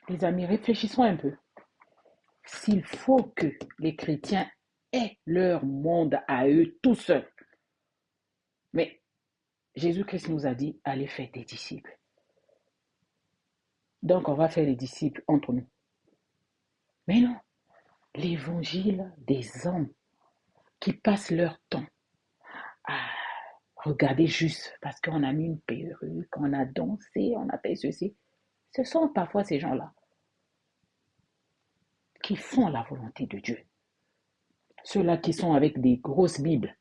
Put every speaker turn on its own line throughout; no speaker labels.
Les amis, réfléchissons un peu. S'il faut que les chrétiens aient leur monde à eux tout seuls, mais Jésus-Christ nous a dit, allez faire des disciples. Donc, on va faire les disciples entre nous. Mais non, l'évangile des hommes qui passent leur temps à regarder juste parce qu'on a mis une perruque, on a dansé, on a fait ceci. Ce sont parfois ces gens-là qui font la volonté de Dieu. Ceux-là qui sont avec des grosses Bibles.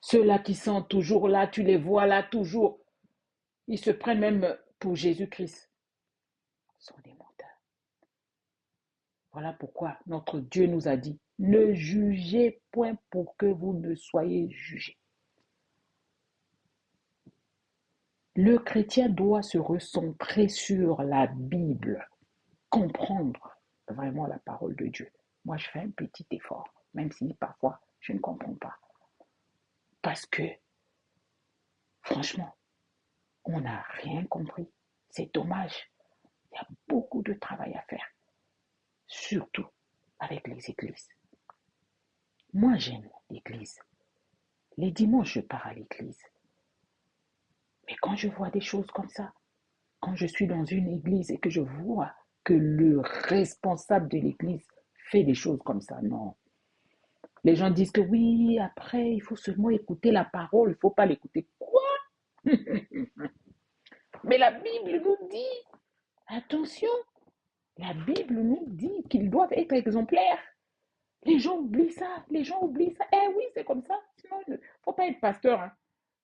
Ceux-là qui sont toujours là, tu les vois là toujours. Ils se prennent même pour Jésus-Christ. Ce sont des menteurs. Voilà pourquoi notre Dieu nous a dit, ne jugez point pour que vous ne soyez jugés. Le chrétien doit se recentrer sur la Bible, comprendre vraiment la parole de Dieu. Moi, je fais un petit effort, même si parfois je ne comprends pas. Parce que, franchement, on n'a rien compris. C'est dommage. Il y a beaucoup de travail à faire, surtout avec les églises. Moi, j'aime l'église. Les dimanches, je pars à l'église. Mais quand je vois des choses comme ça, quand je suis dans une église et que je vois que le responsable de l'église fait des choses comme ça, non. Les gens disent que oui, après, il faut seulement écouter la parole, il ne faut pas l'écouter. Quoi? Mais la Bible nous dit, attention, la Bible nous dit qu'ils doivent être exemplaires. Les gens oublient ça, les gens oublient ça. Eh oui, c'est comme ça. Sinon, il ne faut pas être pasteur. Hein.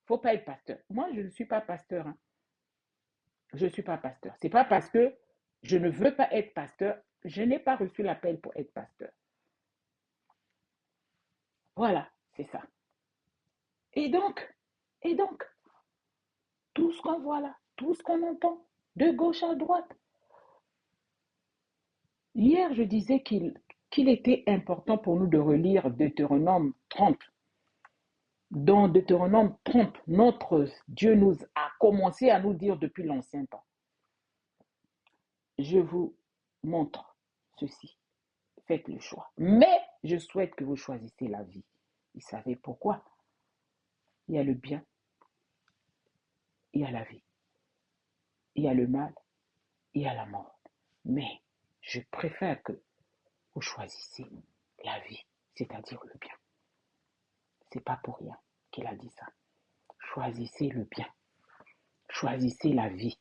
Faut pas être pasteur. Moi, je ne suis pas pasteur. Hein. Je ne suis pas pasteur. C'est pas parce que je ne veux pas être pasteur, je n'ai pas reçu l'appel pour être pasteur. Voilà, c'est ça. Et donc, et donc, tout ce qu'on voit là, tout ce qu'on entend, de gauche à droite. Hier, je disais qu'il était important pour nous de relire Deutéronome 30. Dans Deutéronome 30, notre Dieu nous a commencé à nous dire depuis l'ancien temps. Je vous montre ceci. Faites le choix. Mais je souhaite que vous choisissez la vie. Vous savez pourquoi? Il y a le bien, il y a la vie, il y a le mal, il y a la mort. Mais je préfère que vous choisissiez la vie, c'est-à-dire le bien. C'est pas pour rien qu'il a dit ça. Choisissez le bien. Choisissez la vie.